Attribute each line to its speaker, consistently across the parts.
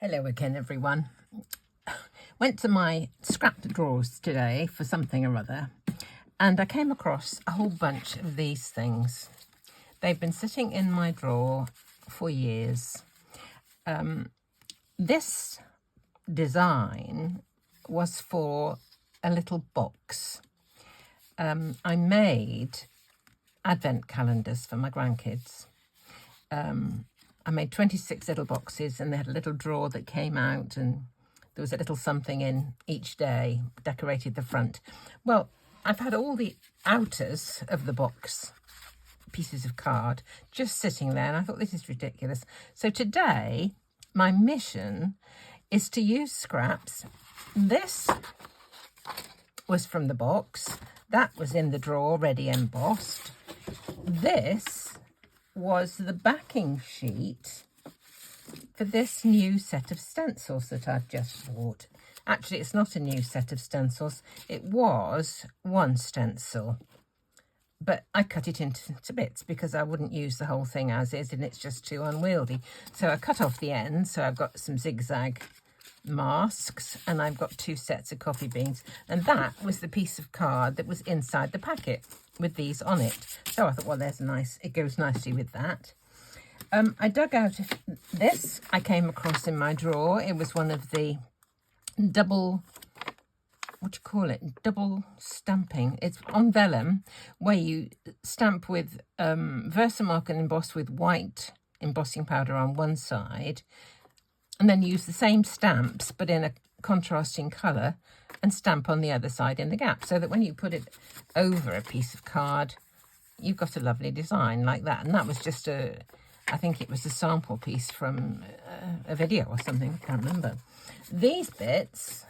Speaker 1: Hello again, everyone. Went to my scrap drawers today for something or other, and I came across a whole bunch of these things. They've been sitting in my drawer for years. This design was for a little box. I made advent calendars for my grandkids. I made 26 little boxes, and they had a little drawer that came out, and there was a little something in each day, decorated the front. Well, I've had all the outers of the box, pieces of card, just sitting there, and I thought, this is ridiculous. So today, my mission is to use scraps. This was from the box. That was in the drawer, ready embossed. This was the backing sheet for this new set of stencils that I've just bought. Actually, it's not a new set of stencils. It was one stencil, but I cut it into bits because I wouldn't use the whole thing as is, and it's just too unwieldy. So I cut off the end, so I've got some zigzag masks, and I've got 2 sets of coffee beans, and that was the piece of card that was inside the packet with these on it. So I thought, well, there's a nice, it goes nicely with that. I dug out this. I came across in my drawer. It was one of the double, what do you call it, double stamping. It's on vellum, where you stamp with Versamark and emboss with white embossing powder on one side, and then use the same stamps but in a contrasting colour and stamp on the other side in the gap, so that when you put it over a piece of card, you've got a lovely design like that. And that was just I think it was a sample piece from a video or something, I can't remember. These bits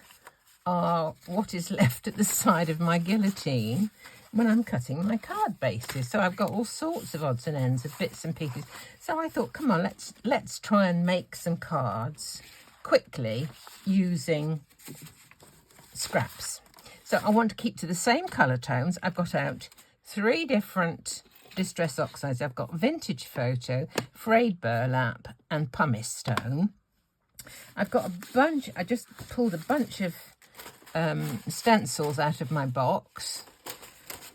Speaker 1: are what is left at the side of my guillotine when I'm cutting my card bases. So I've got all sorts of odds and ends of bits and pieces. So I thought, come on, let's try and make some cards quickly using scraps. So I want to keep to the same colour tones. I've got out 3 different distress oxides. I've got vintage photo, frayed burlap, and pumice stone. I've got a bunch, I just pulled a bunch of stencils out of my box.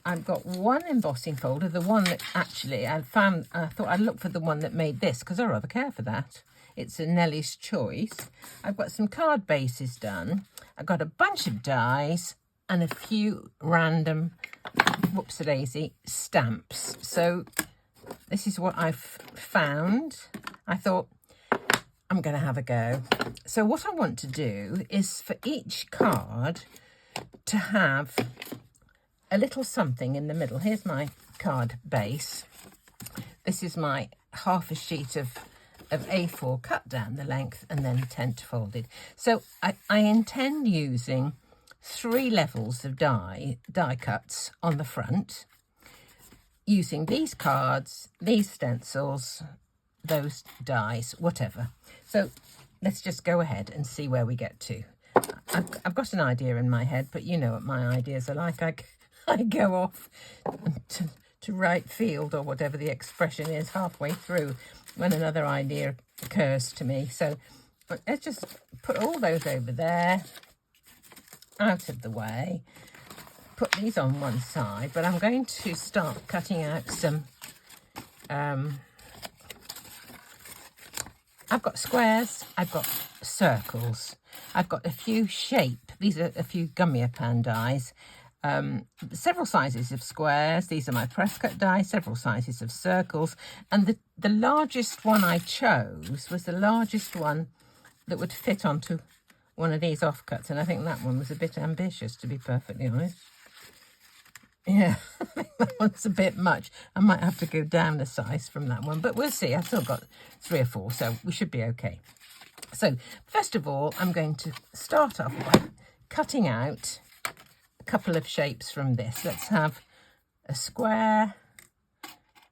Speaker 1: I've got one embossing folder, the one that actually I thought I'd look for the one that made this, because I rather care for that. It's a Nellie's Choice. I've got some card bases done. I've got a bunch of dies and a few random, whoops-a-daisy, stamps. So this is what I've found. I thought, I'm going to have a go. So what I want to do is for each card to have a little something in the middle. Here's my card base. This is my half a sheet of A4 cut down the length and then tent folded. So I intend using 3 levels of die cuts on the front, using these cards, these stencils, those dies, whatever. So let's just go ahead and see where we get to. I've got an idea in my head, but you know what my ideas are like. I go off to right field, or whatever the expression is, halfway through when another idea occurs to me. So let's just put all those over there, out of the way, put these on one side, but I'm going to start cutting out some, I've got squares, I've got circles, I've got a few shape, these are a few gummier pan dies, several sizes of squares. These are my Presscut die, several sizes of circles, and the largest one I chose was the largest one that would fit onto one of these offcuts, and I think that one was a bit ambitious, to be perfectly honest. Yeah, I think that one's a bit much. I might have to go down a size from that one, but we'll see. I've still got 3 or 4, so we should be okay. So first of all, I'm going to start off by cutting out couple of shapes from this. Let's have a square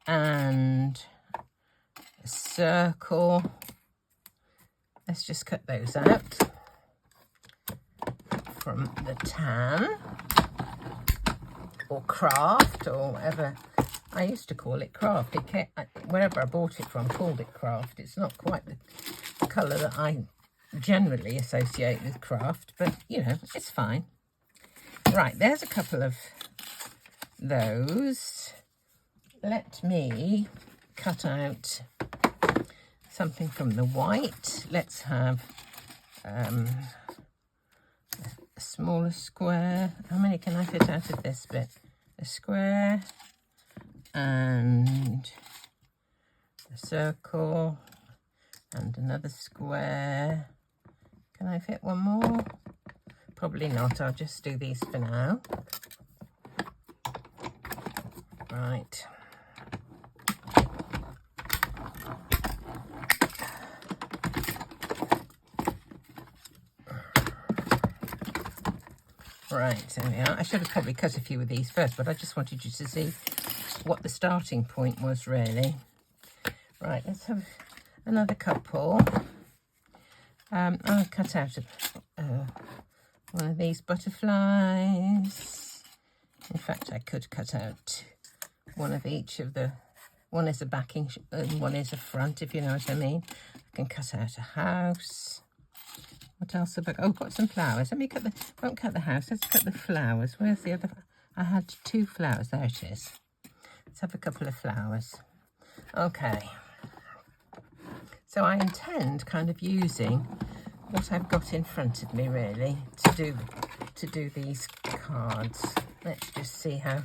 Speaker 1: and a circle. Let's just cut those out from the tan or craft or whatever. I used to call it craft. Wherever I bought it from, called it craft. It's not quite the colour that I generally associate with craft, but you know, it's fine. Right, there's a couple of those. Let me cut out something from the white. Let's have a smaller square. How many can I fit out of this bit? A square and a circle and another square. Can I fit one more? Probably not. I'll just do these for now. Right. Right, there we are. I should have probably cut a few of these first, but I just wanted you to see what the starting point was, really. Right, let's have another couple. I'll cut out one of these butterflies. In fact, I could cut out one of each of the... One is a backing and one is a front, if you know what I mean. I can cut out a house. What else have I got? Oh, got some flowers. Let me cut the... Won't cut the house. Let's cut the flowers. Where's the other... I had 2 flowers. There it is. Let's have a couple of flowers. Okay. So I intend kind of using what I've got in front of me, really, to do these cards. Let's just see how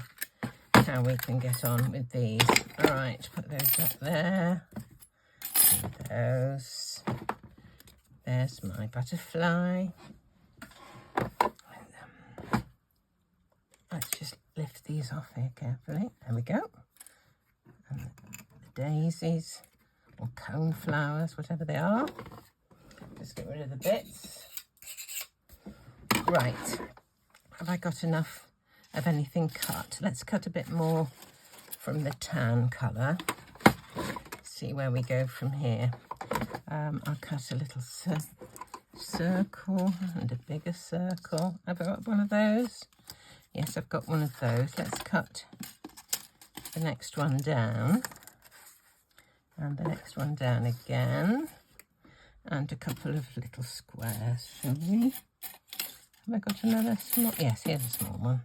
Speaker 1: we can get on with these. All right, put those up there. And those. There's my butterfly. Let's just lift these off here carefully. There we go. And the daisies, or cone flowers, whatever they are. Just get rid of the bits. Right. Have I got enough of anything cut? Let's cut a bit more from the tan colour. See where we go from here. I'll cut a little circle and a bigger circle. Have I got one of those? Yes, I've got one of those. Let's cut the next one down. And the next one down again. And a couple of little squares, shall we? Have I got another small? Yes, here's a small one.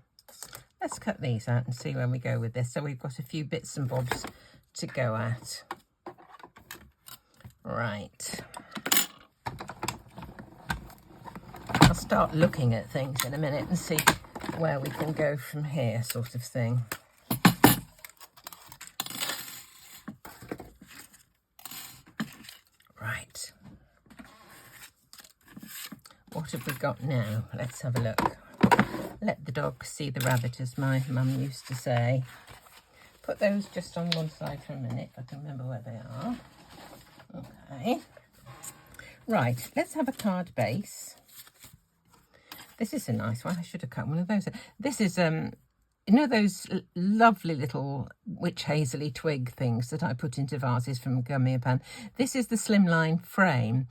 Speaker 1: Let's cut these out and see where we go with this. So we've got a few bits and bobs to go at. Right. I'll start looking at things in a minute and see where we can go from here, sort of thing. Right. What have we got now? Let's have a look. Let the dog see the rabbit, as my mum used to say. Put those just on one side for a minute, if I can remember where they are. Okay. Right, let's have a card base. This is a nice one. I should have cut one of those. This is, you know those lovely little witch hazely twig things that I put into vases from Gummy Pan? This is the slimline frame,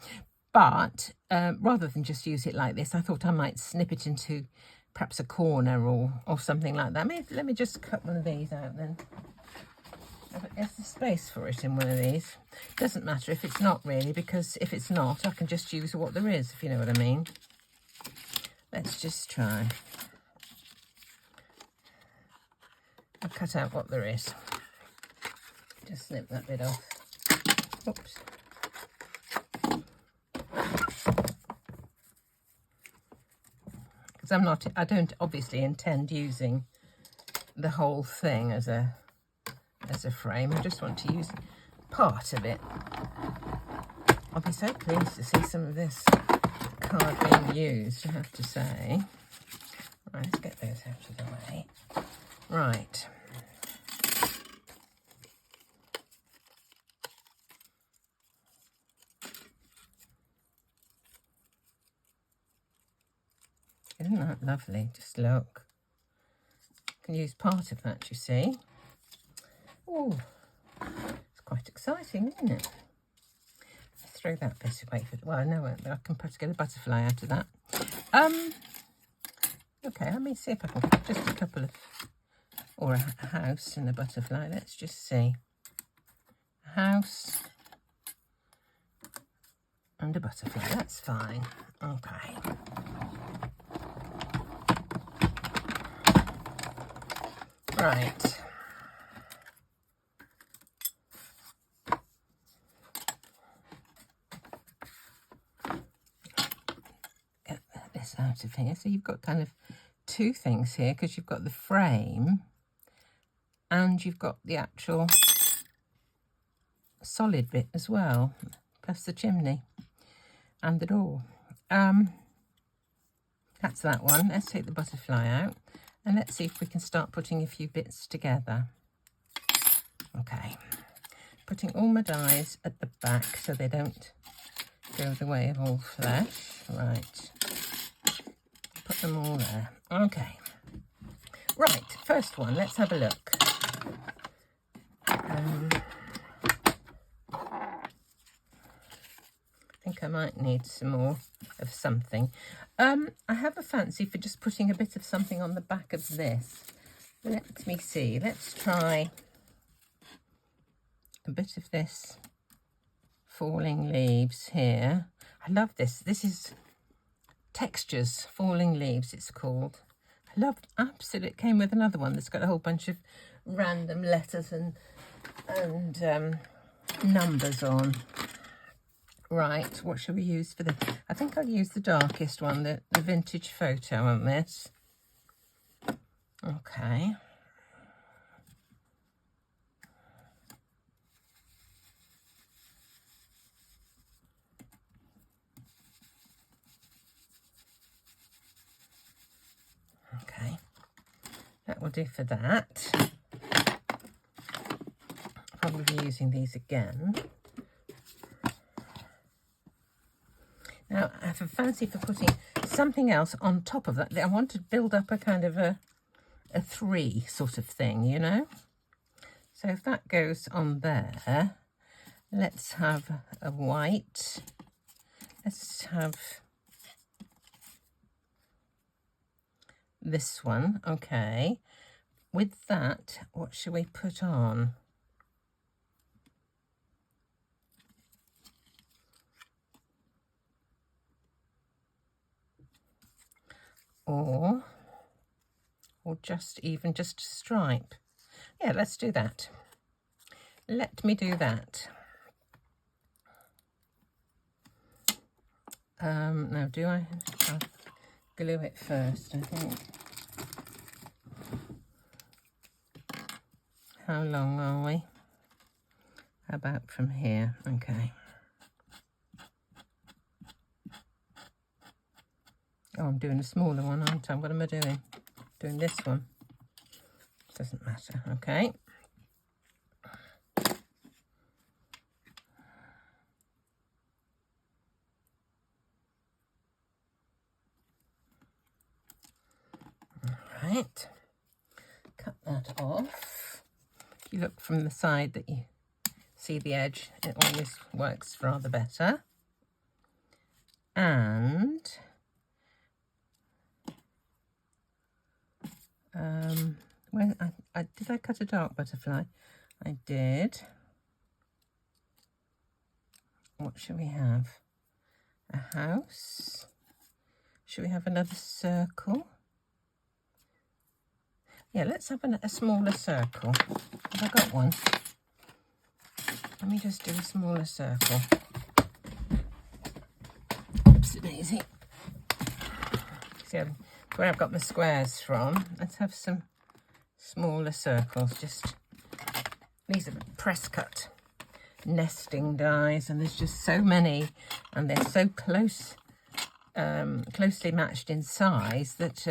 Speaker 1: but rather than just use it like this, I thought I might snip it into perhaps a corner or something like that. Let me just cut one of these out then. There's the space for it in one of these. Doesn't matter if it's not really, because if it's not, I can just use what there is, if you know what I mean. Let's just try. I'll cut out what there is. Just snip that bit off. Oops. Because I don't obviously intend using the whole thing as a frame. I just want to use part of it. I'll be so pleased to see some of this card being used, I have to say. Right, let's get those out of the way. Right. Isn't that lovely? Just look. You can use part of that, you see. Oh, it's quite exciting, isn't it? Let's throw that bit away. Well, no, I can get a butterfly out of that. Okay, let me see if I can put just a couple of, or a house and a butterfly. Let's just see. A house and a butterfly. That's fine. Okay. Right. Get this out of here. So you've got kind of two things here, because you've got the frame and you've got the actual solid bit as well, plus the chimney and the door. That's that one. Let's take the butterfly out and let's see if we can start putting a few bits together. Okay, putting all my dies at the back so they don't go the way of all flesh. Right, put them all there. Okay, right, first one, let's have a look. I think I might need some more of something. I have a fancy for just putting a bit of something on the back of this. Let me see. Let's try a bit of this falling leaves here. I love this. This is Textures Falling Leaves, it's called. I love, absolutely. It came with another one that's got a whole bunch of random letters and numbers on. Right, what shall we use for this? I think I'll use the darkest one, the vintage photo on this. Okay. Okay, that will do for that. Probably be using these again. Now, I have a fancy for putting something else on top of that. I want to build up a kind of a three sort of thing, you know? So if that goes on there, let's have a white. Let's have this one, okay. With that, what should we put on? Or just even just a stripe. Yeah, let's do that. Let me do that. Now, do I'll glue it first, I think. How long are we? How about from here? Okay. Oh, I'm doing a smaller one, aren't I? What am I doing? Doing this one. Doesn't matter, okay. All right. Cut that off. If you look from the side that you see the edge, it always works rather better. And when did I cut a dark butterfly? I did. What should we have? A house. Should we have another circle? Yeah, let's have a smaller circle. Have I got one? Let me just do a smaller circle. Oops, daisy. See where I've got my squares from. Let's have some smaller circles. Just these are Presscut nesting dies, and there's just so many, and they're so close, closely matched in size that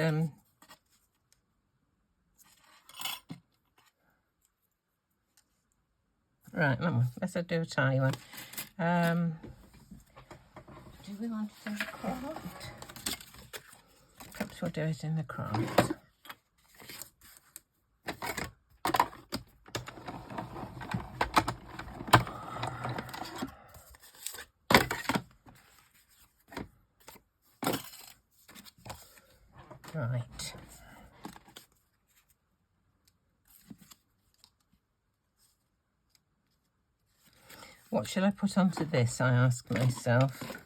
Speaker 1: right, let's do a tiny one. Do we want to do the craft? Perhaps we'll do it in the craft. Right. What shall I put onto this, I ask myself.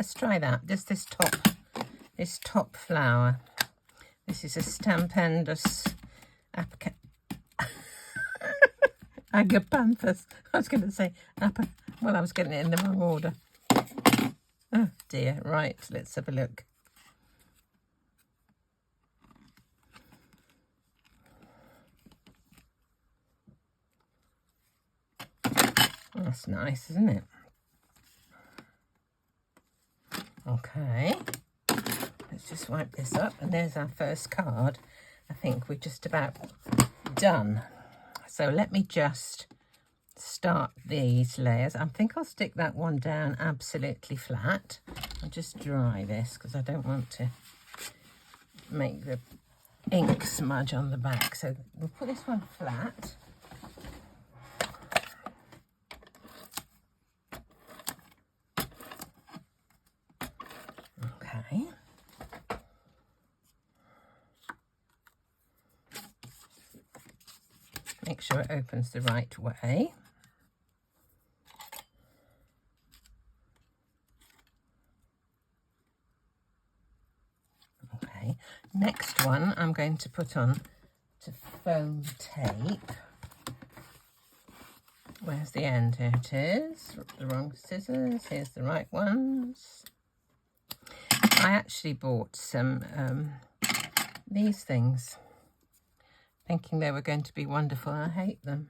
Speaker 1: Let's try that. Just this top flower. This is a Stampendous Agapanthus. I was going to say well, I was getting it in the wrong order. Oh dear. Right, let's have a look. That's nice, isn't it? Okay, let's just wipe this up, and there's our first card. I think we're just about done. So let me just start these layers. I think I'll stick that one down absolutely flat. I'll just dry this because I don't want to make the ink smudge on the back. So we'll put this one flat. Okay. Make sure it opens the right way. Okay, next one I'm going to put on to foam tape. Where's the end? Here it is. The wrong scissors. Here's the right ones. I actually bought some these things, thinking they were going to be wonderful. I hate them.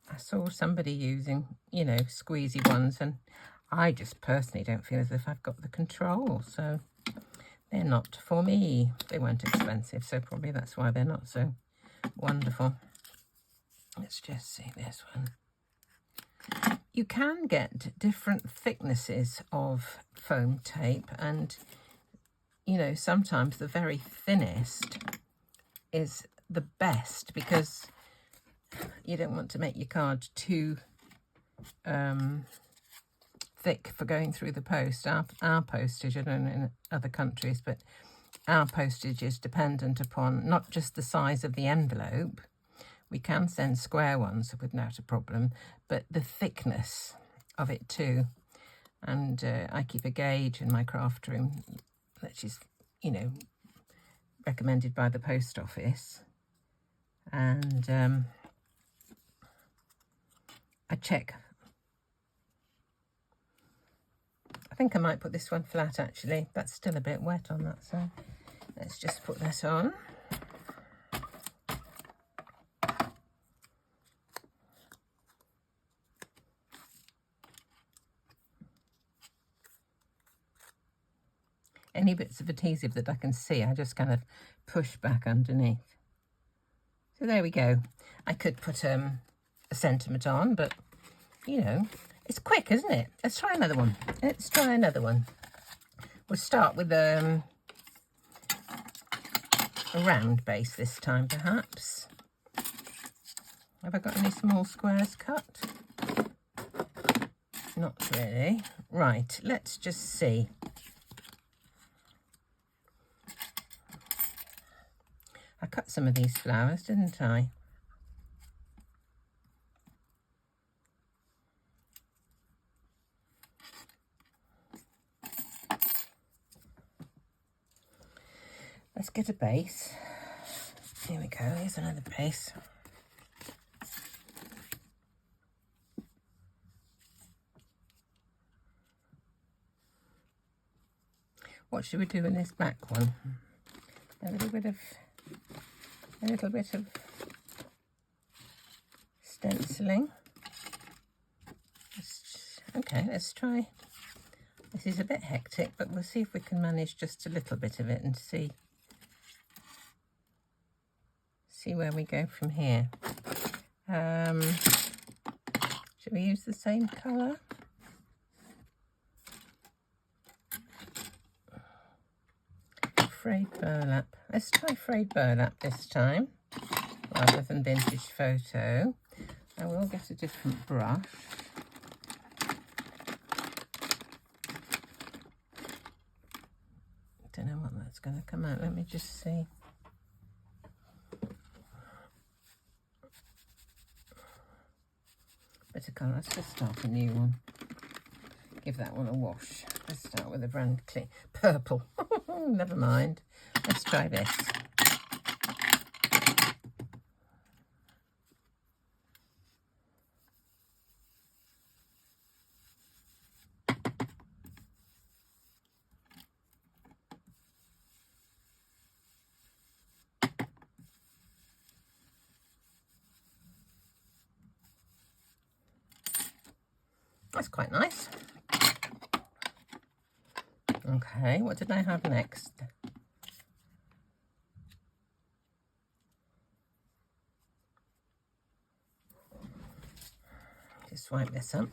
Speaker 1: I saw somebody using, you know, squeezy ones, and I just personally don't feel as if I've got the control, so they're not for me. They weren't expensive, so probably that's why they're not so wonderful. Let's just see this one. You can get different thicknesses of foam tape, and you know, sometimes the very thinnest is the best because you don't want to make your card too thick for going through the post. Our postage, I don't know in other countries, but our postage is dependent upon not just the size of the envelope. We can send square ones without a problem, but the thickness of it too. And I keep a gauge in my craft room, which is, you know, recommended by the post office. And I check. I think I might put this one flat actually. That's still a bit wet on that side. Let's just put that on. Any bits of adhesive that I can see, I just kind of push back underneath. So there we go. I could put a sentiment on, but you know, it's quick, isn't it? Let's try another one. Let's try another one. We'll start with a round base this time, perhaps. Have I got any small squares cut? Not really. Right, let's just see. I cut some of these flowers, didn't I? Let's get a base. Here we go, here's another base. What should we do in this back one? A little bit of stenciling. Okay, let's try. This is a bit hectic, but we'll see if we can manage just a little bit of it and see where we go from here. Should we use the same colour? Frayed burlap. Let's try frayed burlap this time rather than vintage photo. I will get a different brush. Don't know what that's going to come out. Let me just see. Better colour. Let's just start a new one. give that one a wash. Let's start with a brand clean. Purple. Never mind. Let's try this. That's quite nice. Okay, what did I have next? Just wipe this up.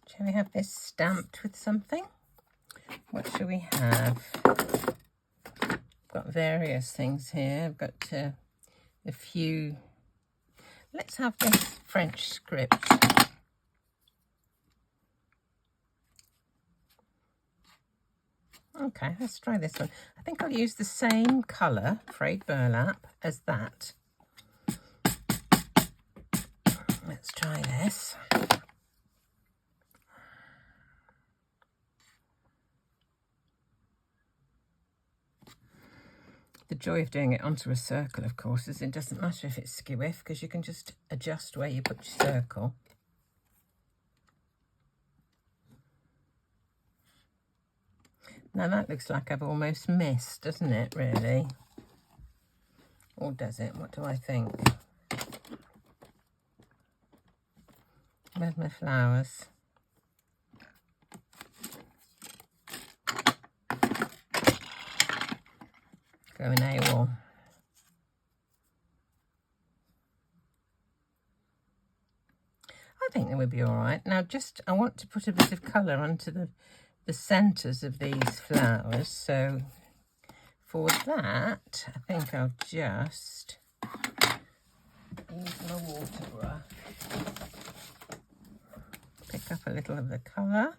Speaker 1: Shall we have this stamped with something? What shall we have? I've got various things here. I've got a few. Let's have this French script. Okay, let's try this one. I think I'll use the same colour, frayed burlap, as that. Let's try this. The joy of doing it onto a circle, of course, is it doesn't matter if it's skewiff, because you can just adjust where you put your circle. Now that looks like I've almost missed, doesn't it, really? Or does it? What do I think? Where's my flowers? Going AWOL. I think they would be all right. Now, I want to put a bit of colour onto the centres of these flowers. So for that, I think I'll just use my water brush. Pick up a little of the colour.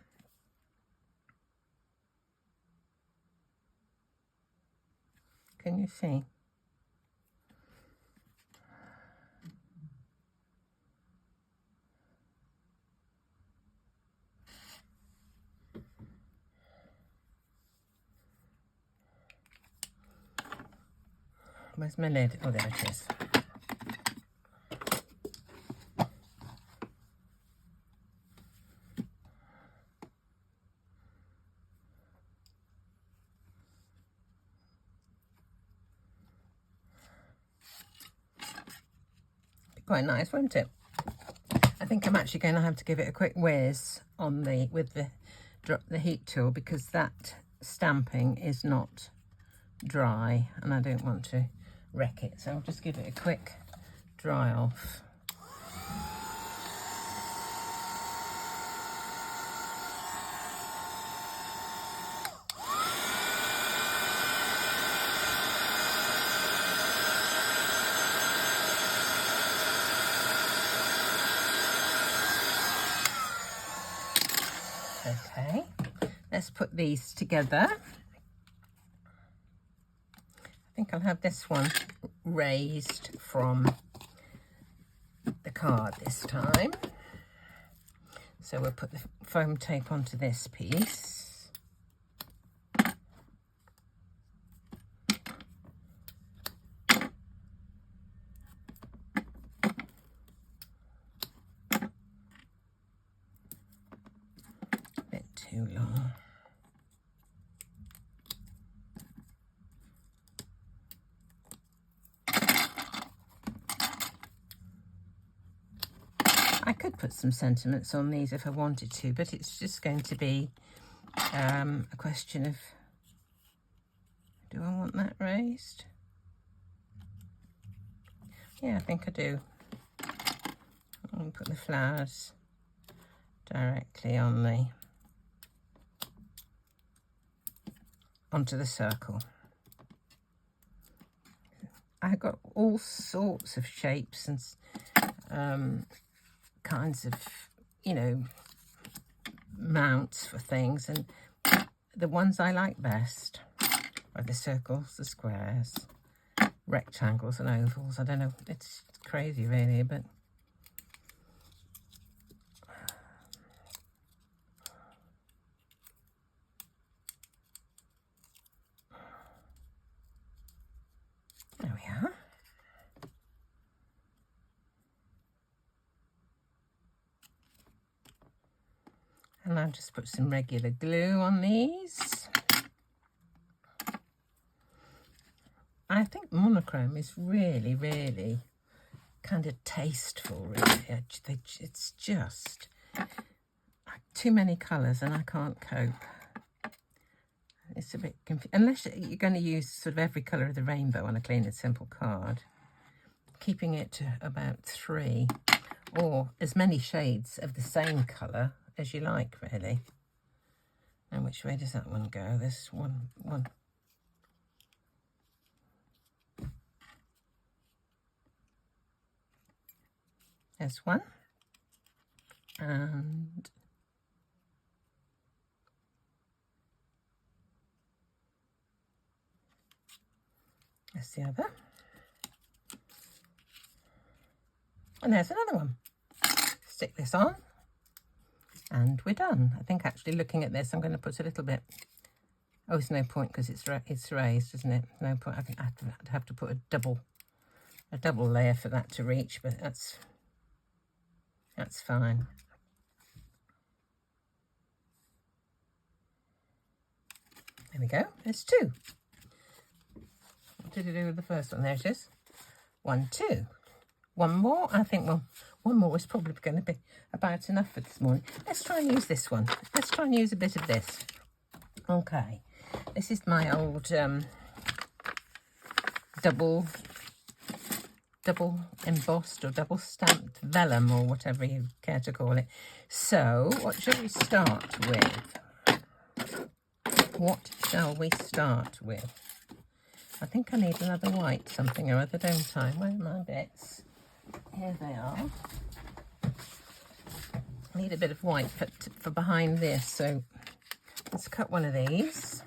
Speaker 1: Can you see? Where's my lid? Oh, there it is. Quite nice, won't it? I think I'm actually going to have to give it a quick whiz on with the heat tool, because that stamping is not dry and I don't want to wreck it. So I'll just give it a quick dry off. Okay, let's put these together. I think I'll have this one raised from the card this time. So we'll put the foam tape onto this piece. Too long. I could put some sentiments on these if I wanted to, but it's just going to be a question of, do I want that raised? Yeah, I think I do. I'll put the flowers directly on onto the circle. I've got all sorts of shapes and kinds of, you know, mounts for things, and the ones I like best are the circles, the squares, rectangles and ovals. I don't know, it's crazy really, but there we are. And I'll just put some regular glue on these. I think monochrome is really, really kind of tasteful, really. It's just too many colours and I can't cope. It's a bit confusing. Unless you're going to use sort of every colour of the rainbow on a clean and simple card. Keeping it to about 3 or as many shades of the same colour as you like, really. And which way does that one go? This one. There's one. And there's the other. And there's another one. Stick this on. And we're done. I think actually looking at this, I'm going to put a little bit. Oh, it's no point because it's raised, isn't it? No point. I think I have to put a double layer for that to reach, but that's fine. There we go. There's 2. What did I do with the first one? There it is. 1, 2. One more. I think, well, one more is probably going to be about enough for this morning. Let's try and use this one. Let's try and use a bit of this. Okay. This is my old double embossed or double stamped vellum or whatever you care to call it. So what shall we start with? What shall we start with? I think I need another white something or other, don't I? Where are my bits? Here they are. I need a bit of white for behind this, so let's cut one of these.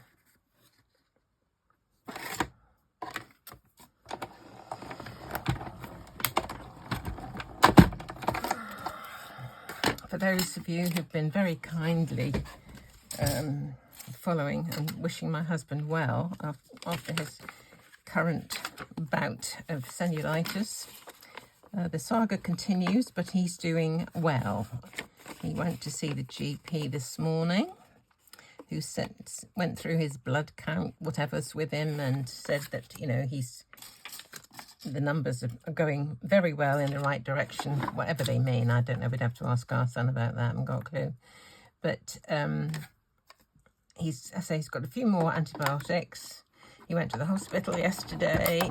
Speaker 1: For those of you who've been very kindly following and wishing my husband well after his current bout of cellulitis, the saga continues, but he's doing well. He went to see the GP this morning, who went through his blood count, whatever's with him, and said that, you know, the numbers are going very well in the right direction, whatever they mean. I don't know. We'd have to ask our son about that. I haven't got a clue. But he's got a few more antibiotics. He went to the hospital yesterday.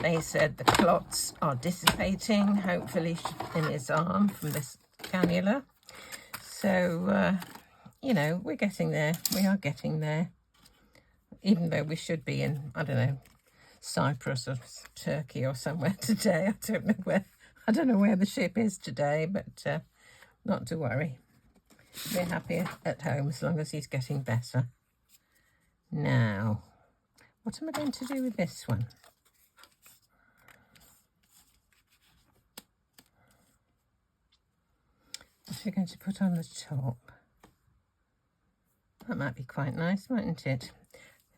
Speaker 1: They said the clots are dissipating, hopefully, in his arm from this cannula. So, you know, we're getting there. We are getting there. Even though we should be in, I don't know, Cyprus or Turkey or somewhere today. I don't know where the ship is today, but not to worry. We're happy at home as long as he's getting better. Now, what am I going to do with this one? What are we going to put on the top? That might be quite nice, mightn't it?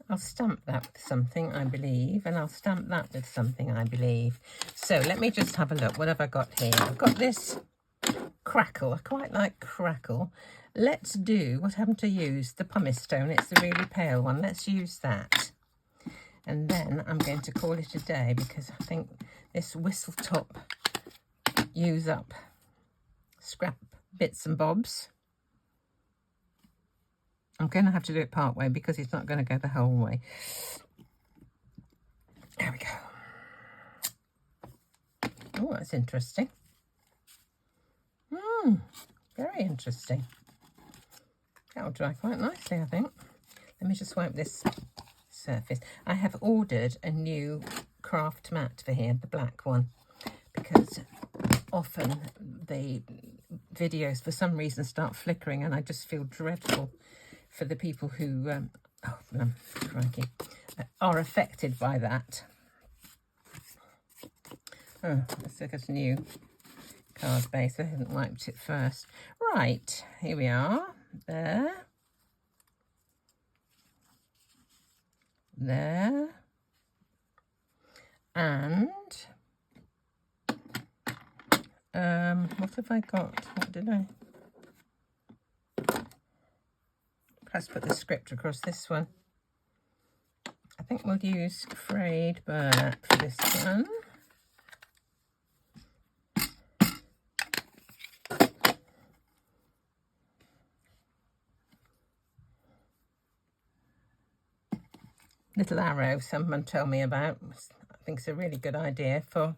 Speaker 1: I'll stamp that with something, I believe, and I'll stamp that with something, I believe. So let me just have a look. What have I got here? I've got this crackle. I quite like crackle. Let's do, what happened to use? The pumice stone. It's the really pale one. Let's use that. And then I'm going to call it a day because I think this whistle top use up scrap bits and bobs. I'm going to have to do it part way because it's not going to go the whole way. There we go. Oh, that's interesting. Very interesting. That will dry quite nicely, I think. Let me just wipe this surface. I have ordered a new craft mat for here, the black one, because often the videos for some reason start flickering and I just feel dreadful for the people who crikey, are affected by that. Oh, let's look at a new card base. I hadn't wiped it first. Right, here we are. There. There. And what have I got? What did I? Perhaps put the script across this one. I think we'll use frayed burlap for this one. Little arrow someone told me about. I think it's a really good idea for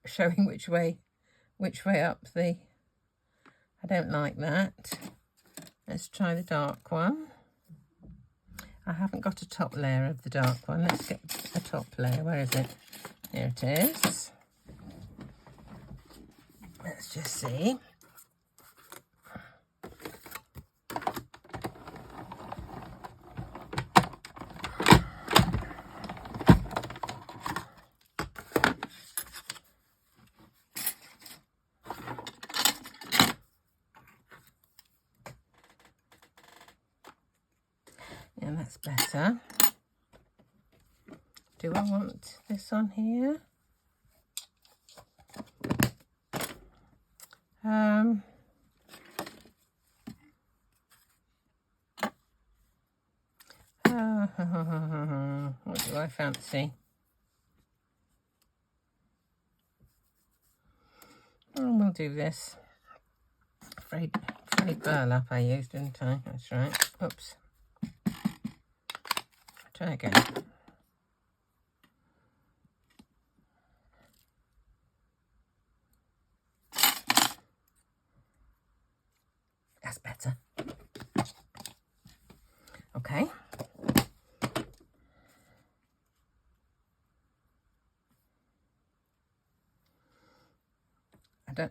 Speaker 1: showing which way up the... I don't like that. Let's try the dark one. I haven't got a top layer of the dark one. Let's get a top layer. Where is it? Here it is. Let's just see. Yeah, that's better. Do I want this on here? What do I fancy? Oh, we'll do this. Frayed burlap I used, didn't I? That's right. Oops. Try again. That's better. Okay.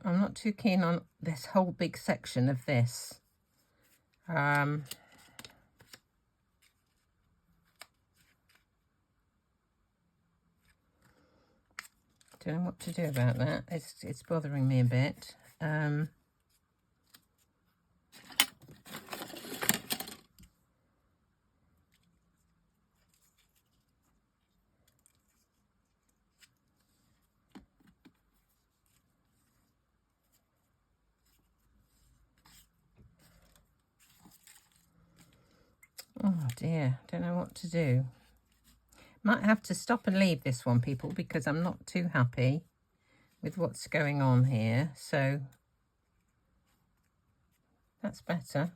Speaker 1: I'm not too keen on this whole big section of this. Don't know what to do about that. It's bothering me a bit. Oh dear, don't know what to do. Might have to stop and leave this one, people, because I'm not too happy with what's going on here. So that's better.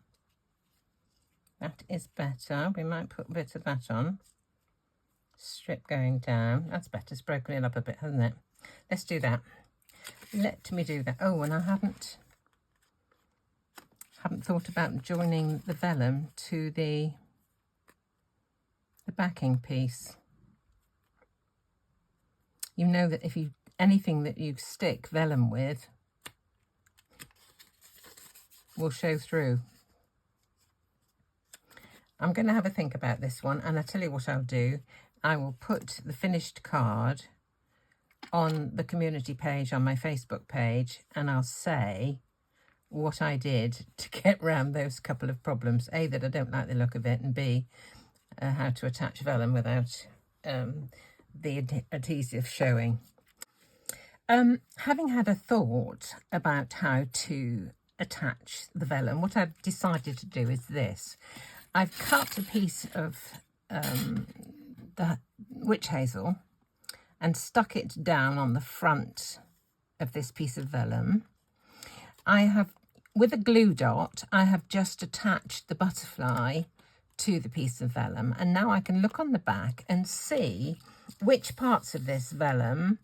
Speaker 1: That is better. We might put a bit of that on. Strip going down. That's better. It's broken it up a bit, hasn't it? Let's do that. Let me do that. Oh, and I haven't thought about joining the vellum to the backing piece. You know that if anything that you stick vellum with will show through. I'm going to have a think about this one, and I'll tell you what I'll do. I will put the finished card on the community page on my Facebook page, and I'll say what I did to get around those couple of problems. A, that I don't like the look of it, and B, how to attach vellum without the adhesive showing. Having had a thought about how to attach the vellum, what I've decided to do is this. I've cut a piece of the witch hazel and stuck it down on the front of this piece of vellum. I have, with a glue dot, I have just attached the butterfly to the piece of vellum, and now I can look on the back and see which parts of this vellum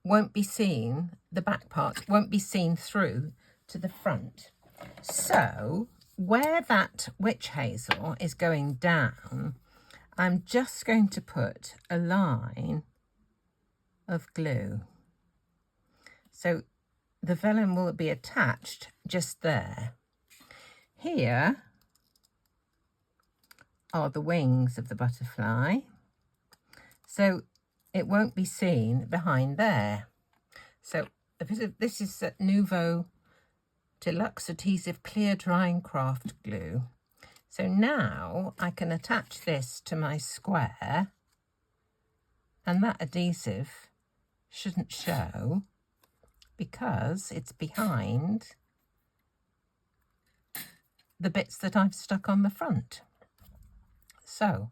Speaker 1: won't be seen, the back part won't be seen through to the front. So where that witch hazel is going down, I'm just going to put a line of glue. So the vellum will be attached just there. Here are the wings of the butterfly. so it won't be seen behind there. So this is Nouveau Deluxe Adhesive Clear Drying Craft Glue. So now I can attach this to my square, and that adhesive shouldn't show because it's behind the bits that I've stuck on the front. So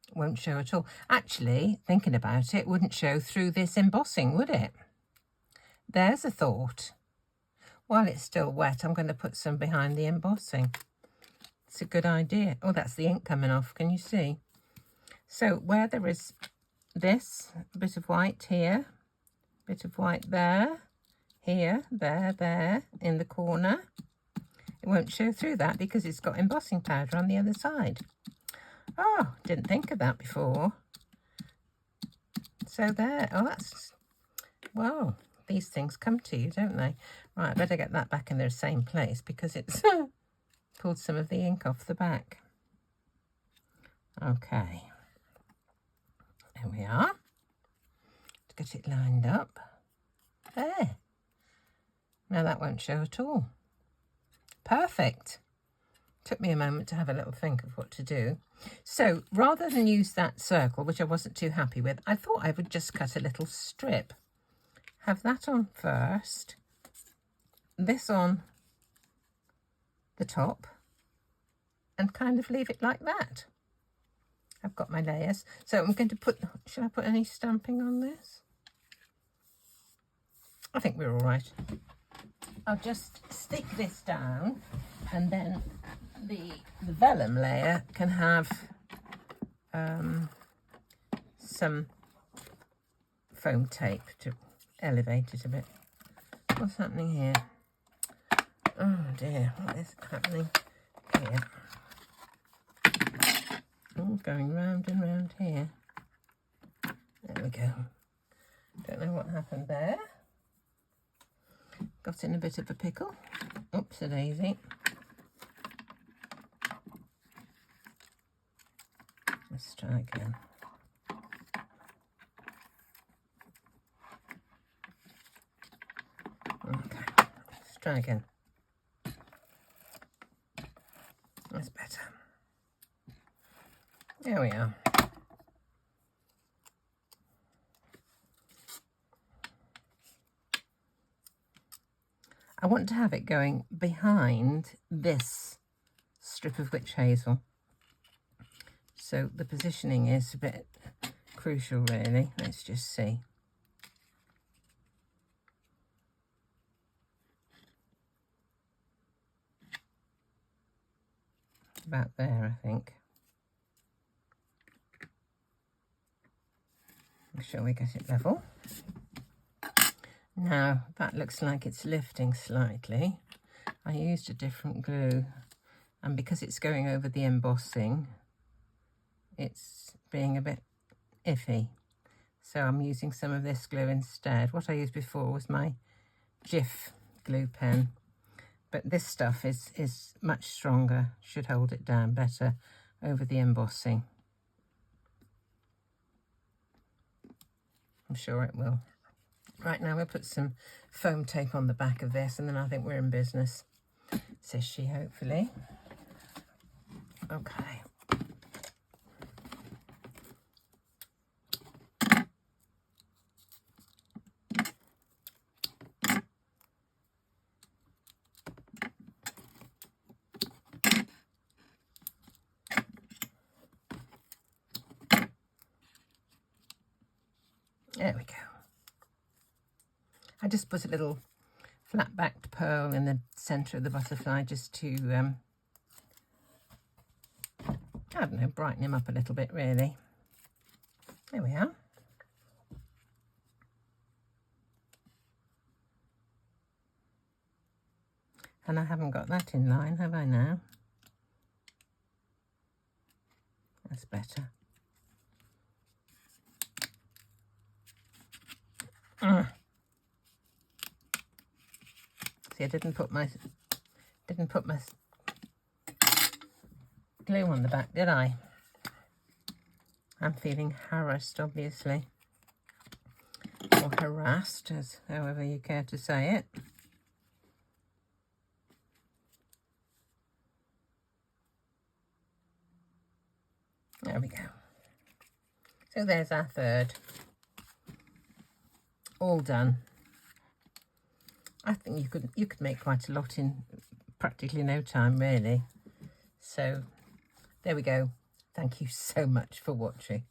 Speaker 1: it won't show at all. Actually, thinking about it, it wouldn't show through this embossing, would it? There's a thought. While it's still wet, I'm going to put some behind the embossing. It's a good idea. Oh, that's the ink coming off. Can you see? So where there is this, a bit of white here, bit of white there, here, there, in the corner. It won't show through that because it's got embossing powder on the other side. Oh, didn't think of that before. So there. Oh, that's... Well, these things come to you, don't they? Right, I better get that back in the same place because it's pulled some of the ink off the back. Okay. There we are. Let's get it lined up. There. Now that won't show at all. Perfect. Took me a moment to have a little think of what to do. So rather than use that circle, which I wasn't too happy with, I thought I would just cut a little strip. Have that on first, this on the top, and kind of leave it like that. I've got my layers. So I'm going to put, should I put any stamping on this? I think we're all right. I'll just stick this down, and then the vellum layer can have some foam tape to elevate it a bit. What's happening here? Oh dear, what is happening here? Oh, going round and round here. There we go. Don't know what happened there. Got in a bit of a pickle. Oops-a-daisy. Let's try again. Okay, let's try again. That's better. There we are. I want to have it going behind this strip of witch hazel. So the positioning is a bit crucial, really. Let's just see. About there, I think. Make sure we get it level. Now, that looks like it's lifting slightly. I used a different glue, and because it's going over the embossing, it's being a bit iffy. So I'm using some of this glue instead. What I used before was my Jif glue pen, but this stuff is much stronger, should hold it down better over the embossing. I'm sure it will. Right, now we'll put some foam tape on the back of this, and then I think we're in business, says she, hopefully. Okay. There we go. I just put a little flat-backed pearl in the centre of the butterfly just to, I don't know, brighten him up a little bit, really. There we are. And I haven't got that in line, have I now? That's better. See, I didn't put my glue on the back, did I? I'm feeling harassed, obviously, or harassed, as however you care to say it. There we go. So there's our third. All done. I think you could make quite a lot in practically no time, really. So there we go. Thank you so much for watching.